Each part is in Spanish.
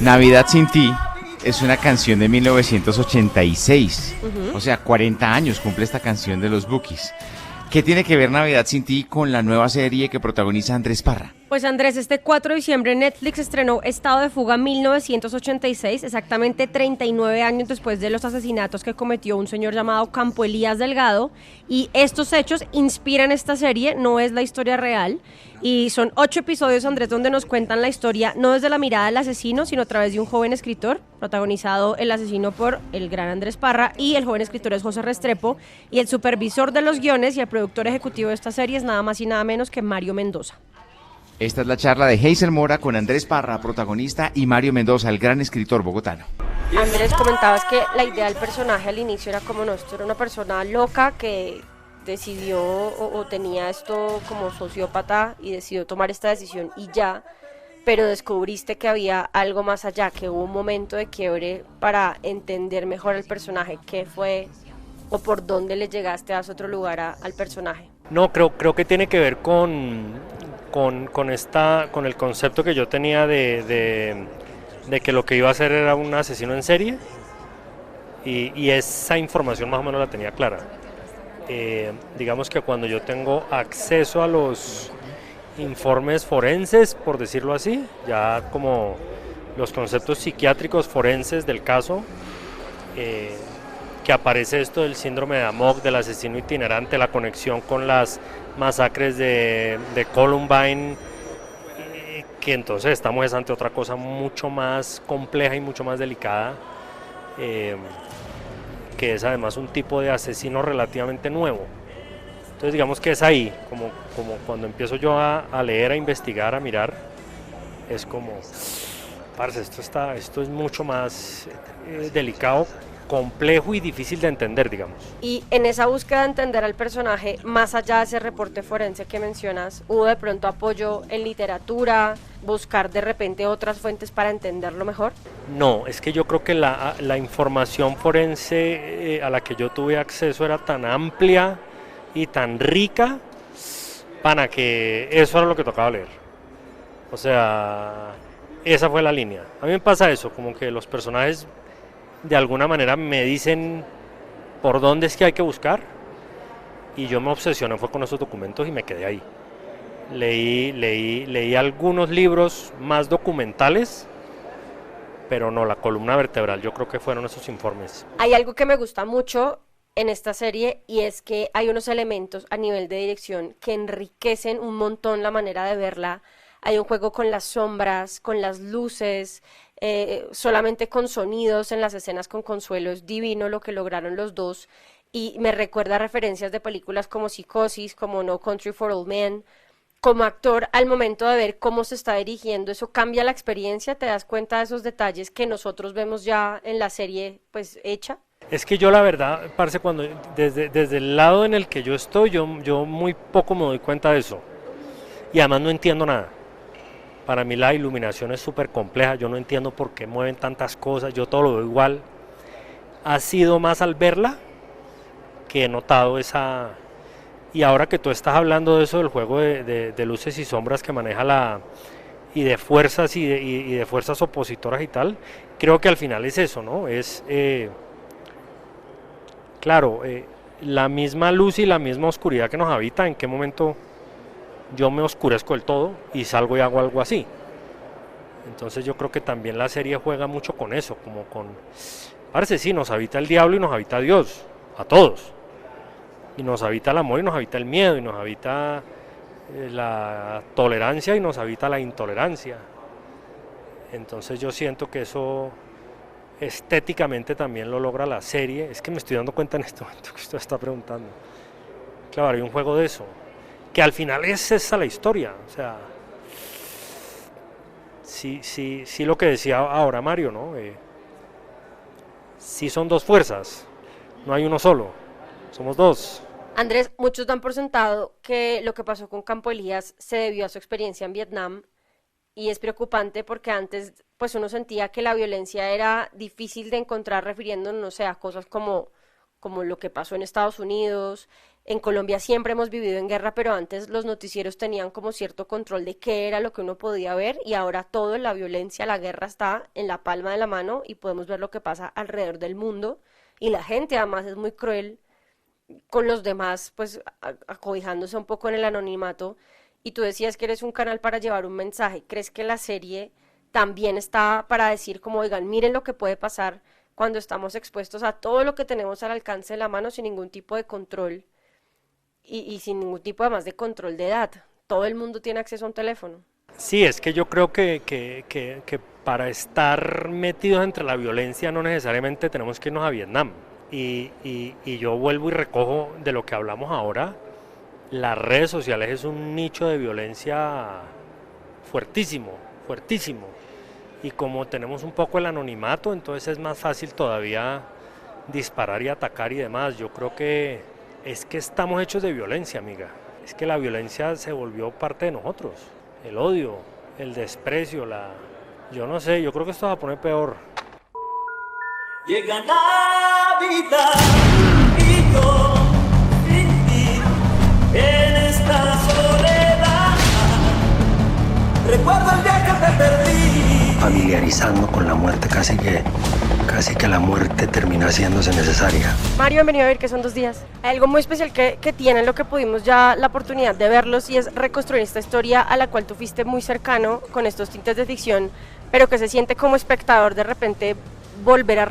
Navidad sin ti es una canción de 1986. Ujú. O sea, 40 años cumple esta canción de los Bookies. ¿Qué tiene que ver Navidad sin ti con la nueva serie que protagoniza Andrés Parra? Pues Andrés, este 4 de diciembre Netflix estrenó Estado de Fuga 1986, exactamente 39 años después de los asesinatos que cometió un señor llamado Campo Elías Delgado. Y estos hechos inspiran esta serie, no es la historia real. Y son 8 episodios, Andrés, donde nos cuentan la historia no desde la mirada del asesino, sino a través de un joven escritor, protagonizado el asesino por el gran Andrés Parra, y el joven escritor es José Restrepo, y el supervisor de los guiones y el productor ejecutivo de esta serie es nada más y nada menos que Mario Mendoza. Esta es la charla de Hazel Mora con Andrés Parra, protagonista, y Mario Mendoza, el gran escritor bogotano. Andrés, comentabas que la idea del personaje al inicio era como no, esto era una persona loca que decidió o tenía esto como sociópata y decidió tomar esta decisión y ya, pero descubriste que había algo más allá, que hubo un momento de quiebre para entender mejor el personaje. ¿Qué fue o por dónde le llegaste a ese otro lugar al personaje? No, creo que tiene que ver con el concepto que yo tenía de que lo que iba a hacer era un asesino en serie y esa información más o menos la tenía clara. Digamos que cuando yo tengo acceso a los informes forenses, por decirlo así, ya como los conceptos psiquiátricos forenses del caso, que aparece esto del síndrome de Amok, del asesino itinerante, la conexión con las masacres de Columbine, que entonces estamos ante otra cosa mucho más compleja y mucho más delicada, que es además un tipo de asesino relativamente nuevo. Entonces digamos que es ahí, como cuando empiezo yo a leer, a investigar, a mirar, es como, parce, esto es mucho más delicado, complejo y difícil de entender, digamos. Y en esa búsqueda de entender al personaje, más allá de ese reporte forense que mencionas, ¿hubo de pronto apoyo en literatura, buscar de repente otras fuentes para entenderlo mejor? No, es que yo creo que la información forense a la que yo tuve acceso era tan amplia y tan rica para que eso era lo que tocaba leer. O sea, esa fue la línea. A mí me pasa eso, como que los personajes de alguna manera me dicen por dónde es que hay que buscar y yo me obsesioné fue con esos documentos y me quedé ahí. Leí algunos libros más documentales, pero no, la columna vertebral yo creo que fueron esos informes. Hay algo que me gusta mucho en esta serie y es que hay unos elementos a nivel de dirección que enriquecen un montón la manera de verla. Hay un juego con las sombras, con las luces, solamente con sonidos en las escenas con Consuelo. Es divino lo que lograron los dos y me recuerda referencias de películas como Psicosis, como No Country for Old Men. Como actor, al momento de ver cómo se está dirigiendo, eso cambia la experiencia, te das cuenta de esos detalles que nosotros vemos ya en la serie pues hecha. Es que yo la verdad, parce, desde el lado en el que yo estoy, yo muy poco me doy cuenta de eso y además no entiendo nada. Para mí la iluminación es súper compleja, yo no entiendo por qué mueven tantas cosas, yo todo lo veo igual. Ha sido más al verla que he notado esa... Y ahora que tú estás hablando de eso, del juego de luces y sombras que maneja y de fuerzas y de fuerzas opositoras y tal, creo que al final es eso, ¿no? Es, claro, la misma luz y la misma oscuridad que nos habita, ¿en qué momento yo me oscurezco del todo y salgo y hago algo así? Entonces yo creo que también la serie juega mucho con eso, como con, parece sí, nos habita el diablo y nos habita Dios, a todos, y nos habita el amor y nos habita el miedo y nos habita la tolerancia y nos habita la intolerancia. Entonces yo siento que eso estéticamente también lo logra la serie. Es que me estoy dando cuenta en este momento que usted está preguntando. Claro, hay un juego de eso, que al final es esa la historia. O sea, sí lo que decía ahora Mario, ¿no? Sí son dos fuerzas, no hay uno solo, somos dos. Andrés, muchos dan por sentado que lo que pasó con Campo Elías se debió a su experiencia en Vietnam y es preocupante porque antes pues uno sentía que la violencia era difícil de encontrar refiriéndonos, no sé, a cosas como lo que pasó en Estados Unidos, En Colombia siempre hemos vivido en guerra, pero antes los noticieros tenían como cierto control de qué era lo que uno podía ver y ahora todo, la violencia, la guerra está en la palma de la mano y podemos ver lo que pasa alrededor del mundo y la gente además es muy cruel con los demás, pues acobijándose un poco en el anonimato. Y tú decías que eres un canal para llevar un mensaje. ¿Crees que la serie también está para decir como, oigan, miren lo que puede pasar cuando estamos expuestos a todo lo que tenemos al alcance de la mano sin ningún tipo de control y sin ningún tipo además de control de edad? Todo el mundo tiene acceso a un teléfono. Sí, es que yo creo que para estar metidos entre la violencia no necesariamente tenemos que irnos a Vietnam. Y yo vuelvo y recojo de lo que hablamos ahora. Las redes sociales es un nicho de violencia fuertísimo, fuertísimo. Y como tenemos un poco el anonimato, entonces es más fácil todavía disparar y atacar y demás. Yo creo que es que estamos hechos de violencia, amiga. Es que la violencia se volvió parte de nosotros. El odio, el desprecio, yo no sé, yo creo que esto va a poner peor. Llega Navidad y yo sin ti en esta soledad. Recuerdo el día que te perdí. Familiarizando con la muerte, casi que la muerte termina haciéndose necesaria. Mario, bienvenido a Vivir, que son 2 días. Hay algo muy especial que tienen, lo que pudimos ya la oportunidad de verlos, y es reconstruir esta historia a la cual tú fuiste muy cercano con estos tintes de ficción, pero que se siente como espectador de repente volver a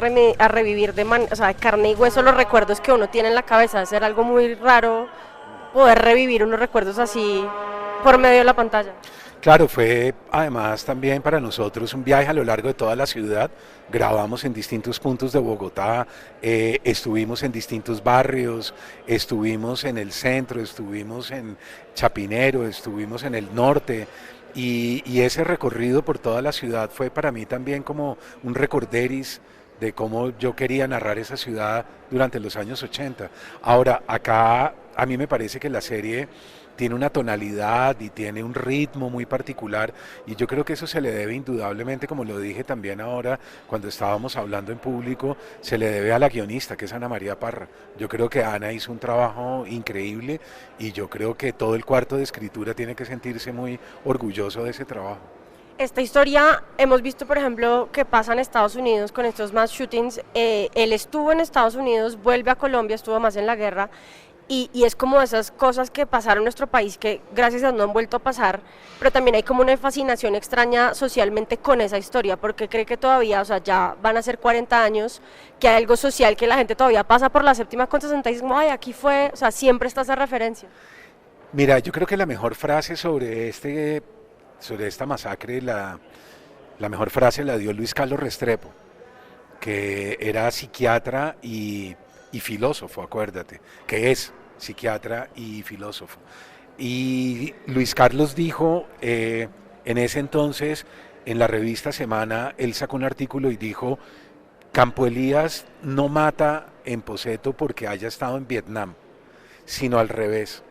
revivir de carne y hueso los recuerdos que uno tiene en la cabeza. De ser algo muy raro poder revivir unos recuerdos así por medio de la pantalla. Claro, fue además también para nosotros un viaje a lo largo de toda la ciudad. Grabamos en distintos puntos de Bogotá, estuvimos en distintos barrios, estuvimos en el centro, estuvimos en Chapinero, estuvimos en el norte. Y ese recorrido por toda la ciudad fue para mí también como un recorderis de cómo yo quería narrar esa ciudad durante los años 80. Ahora, acá a mí me parece que la serie tiene una tonalidad y tiene un ritmo muy particular, y yo creo que eso se le debe indudablemente, como lo dije también ahora cuando estábamos hablando en público, se le debe a la guionista, que es Ana María Parra. Yo creo que Ana hizo un trabajo increíble y yo creo que todo el cuarto de escritura tiene que sentirse muy orgulloso de ese trabajo. Esta historia hemos visto, por ejemplo, que pasa en Estados Unidos con estos mass shootings. Él estuvo en Estados Unidos, vuelve a Colombia, estuvo más en la guerra, y es como esas cosas que pasaron en nuestro país que gracias a Dios no han vuelto a pasar, pero también hay como una fascinación extraña socialmente con esa historia, porque cree que todavía, o sea, ya van a ser 40 años, que hay algo social, que la gente todavía pasa por la séptima con 66, como, ay, aquí fue, o sea, siempre está esa referencia. Mira, yo creo que la mejor frase sobre esta masacre, la mejor frase la dio Luis Carlos Restrepo, que era psiquiatra y filósofo, acuérdate, que es psiquiatra y filósofo. Y Luis Carlos dijo, en ese entonces, en la revista Semana, él sacó un artículo y dijo, Campo Elías no mata en Poseto porque haya estado en Vietnam, sino al revés,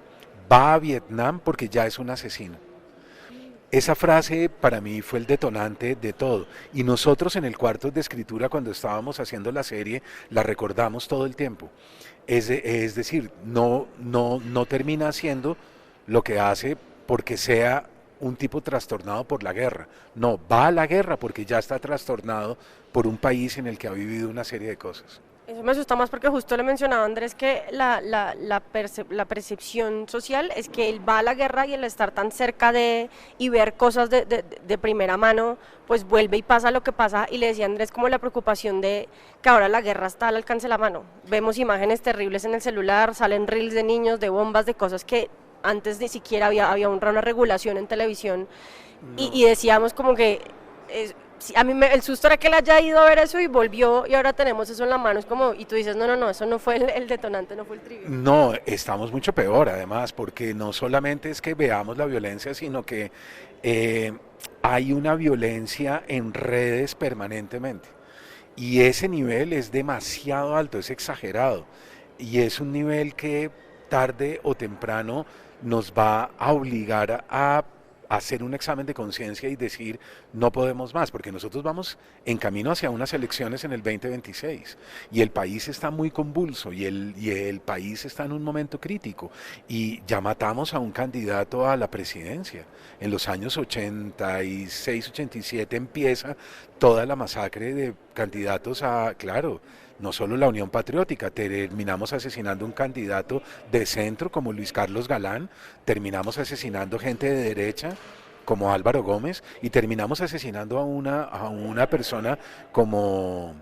va a Vietnam porque ya es un asesino. Esa frase para mí fue el detonante de todo, y nosotros en el cuarto de escritura, cuando estábamos haciendo la serie, la recordamos todo el tiempo. Es decir, no termina haciendo lo que hace porque sea un tipo trastornado por la guerra. No, va a la guerra porque ya está trastornado por un país en el que ha vivido una serie de cosas. Eso me asusta más porque justo le mencionaba Andrés que la percepción social es que él va a la guerra y el estar tan cerca de y ver cosas de primera mano, pues vuelve y pasa lo que pasa, y le decía a Andrés como la preocupación de que ahora la guerra está al alcance de la mano. Vemos imágenes terribles en el celular, salen reels de niños, de bombas, de cosas que antes ni siquiera había una regulación en televisión, no. y decíamos como que... a mí el susto era que él haya ido a ver eso y volvió y ahora tenemos eso en la mano, es como, y tú dices, no, eso no fue el detonante, no fue el trigger. No, estamos mucho peor además, porque no solamente es que veamos la violencia, sino que hay una violencia en redes permanentemente, y ese nivel es demasiado alto, es exagerado, y es un nivel que tarde o temprano nos va a obligar a hacer un examen de conciencia y decir no podemos más, porque nosotros vamos en camino hacia unas elecciones en el 2026 y el país está muy convulso y el país está en un momento crítico y ya matamos a un candidato a la presidencia. En los años 86, 87 empieza toda la masacre de candidatos a, claro, no solo la Unión Patriótica, terminamos asesinando un candidato de centro como Luis Carlos Galán, terminamos asesinando gente de derecha como Álvaro Gómez y terminamos asesinando a una persona como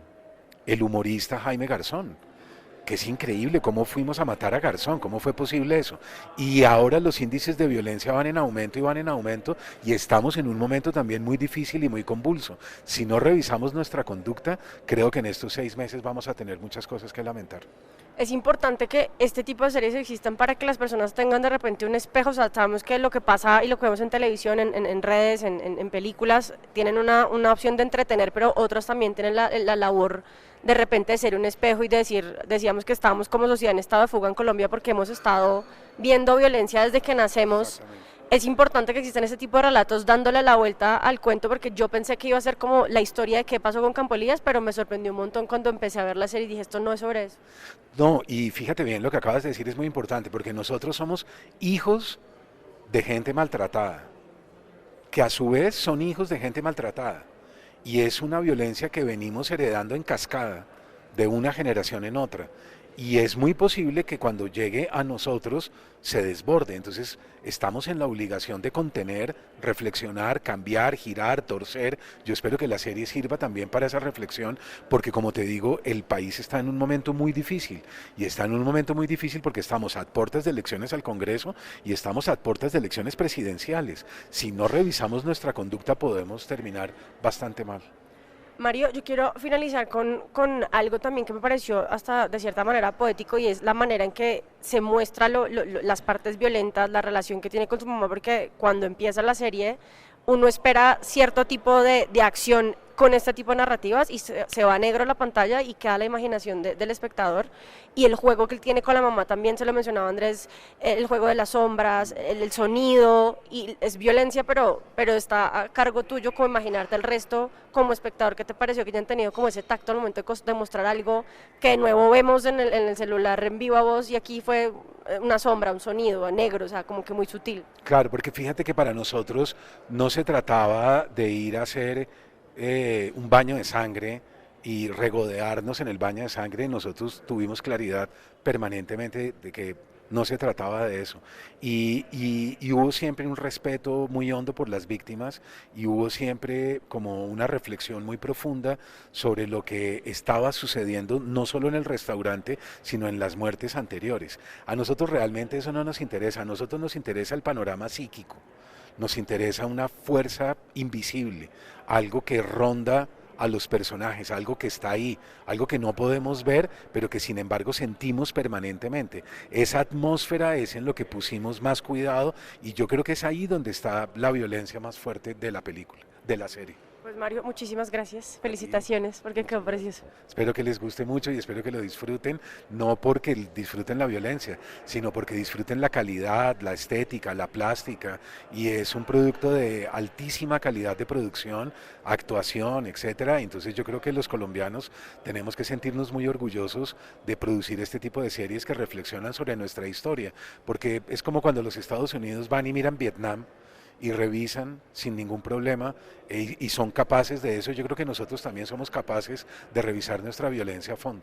el humorista Jaime Garzón, que es increíble cómo fuimos a matar a Garzón, cómo fue posible eso. Y ahora los índices de violencia van en aumento y estamos en un momento también muy difícil y muy convulso. Si no revisamos nuestra conducta, creo que en estos 6 meses vamos a tener muchas cosas que lamentar. Es importante que este tipo de series existan para que las personas tengan de repente un espejo. O sea, sabemos que lo que pasa y lo que vemos en televisión, en redes, en películas, tienen una opción de entretener, pero otras también tienen la labor de repente de ser un espejo y de decir, decíamos que estábamos como sociedad en estado de fuga en Colombia porque hemos estado viendo violencia desde que nacemos. Es importante que existan ese tipo de relatos dándole la vuelta al cuento, porque yo pensé que iba a ser como la historia de qué pasó con Campo Elías, pero me sorprendió un montón cuando empecé a ver la serie y dije, esto no es sobre eso. No, y fíjate bien, lo que acabas de decir es muy importante, porque nosotros somos hijos de gente maltratada, que a su vez son hijos de gente maltratada, y es una violencia que venimos heredando en cascada de una generación en otra. Y es muy posible que cuando llegue a nosotros se desborde. Entonces estamos en la obligación de contener, reflexionar, cambiar, girar, torcer. Yo espero que la serie sirva también para esa reflexión, porque como te digo, el país está en un momento muy difícil. Y está en un momento muy difícil porque estamos a puertas de elecciones al Congreso y estamos a puertas de elecciones presidenciales. Si no revisamos nuestra conducta podemos terminar bastante mal. Mario, yo quiero finalizar con algo también que me pareció hasta de cierta manera poético, y es la manera en que se muestra las partes violentas, la relación que tiene con su mamá, porque cuando empieza la serie uno espera cierto tipo de acción con este tipo de narrativas y se va a negro la pantalla y queda la imaginación del espectador, y el juego que él tiene con la mamá también, se lo mencionaba Andrés, el juego de las sombras, el sonido, y es violencia, pero está a cargo tuyo como imaginarte el resto como espectador. ¿Qué te pareció que hayan tenido como ese tacto al momento de mostrar algo que de nuevo vemos en el celular en viva voz, y aquí fue una sombra, un sonido negro, o sea, como que muy sutil? Claro, porque fíjate que para nosotros no se trataba de ir a hacer un baño de sangre y regodearnos en el baño de sangre. Nosotros tuvimos claridad permanentemente de que no se trataba de eso. Y hubo siempre un respeto muy hondo por las víctimas y hubo siempre como una reflexión muy profunda sobre lo que estaba sucediendo, no solo en el restaurante, sino en las muertes anteriores. A nosotros realmente eso no nos interesa, a nosotros nos interesa el panorama psíquico. Nos interesa una fuerza invisible, algo que ronda a los personajes, algo que está ahí, algo que no podemos ver, pero que sin embargo sentimos permanentemente. Esa atmósfera es en lo que pusimos más cuidado, y yo creo que es ahí donde está la violencia más fuerte de la película, de la serie. Pues Mario, muchísimas gracias, felicitaciones, porque quedó precioso. Espero que les guste mucho y espero que lo disfruten, no porque disfruten la violencia, sino porque disfruten la calidad, la estética, la plástica, y es un producto de altísima calidad de producción, actuación, etcétera. Entonces yo creo que los colombianos tenemos que sentirnos muy orgullosos de producir este tipo de series que reflexionan sobre nuestra historia, porque es como cuando los Estados Unidos van y miran Vietnam y revisan sin ningún problema y son capaces de eso. Yo creo que nosotros también somos capaces de revisar nuestra violencia a fondo.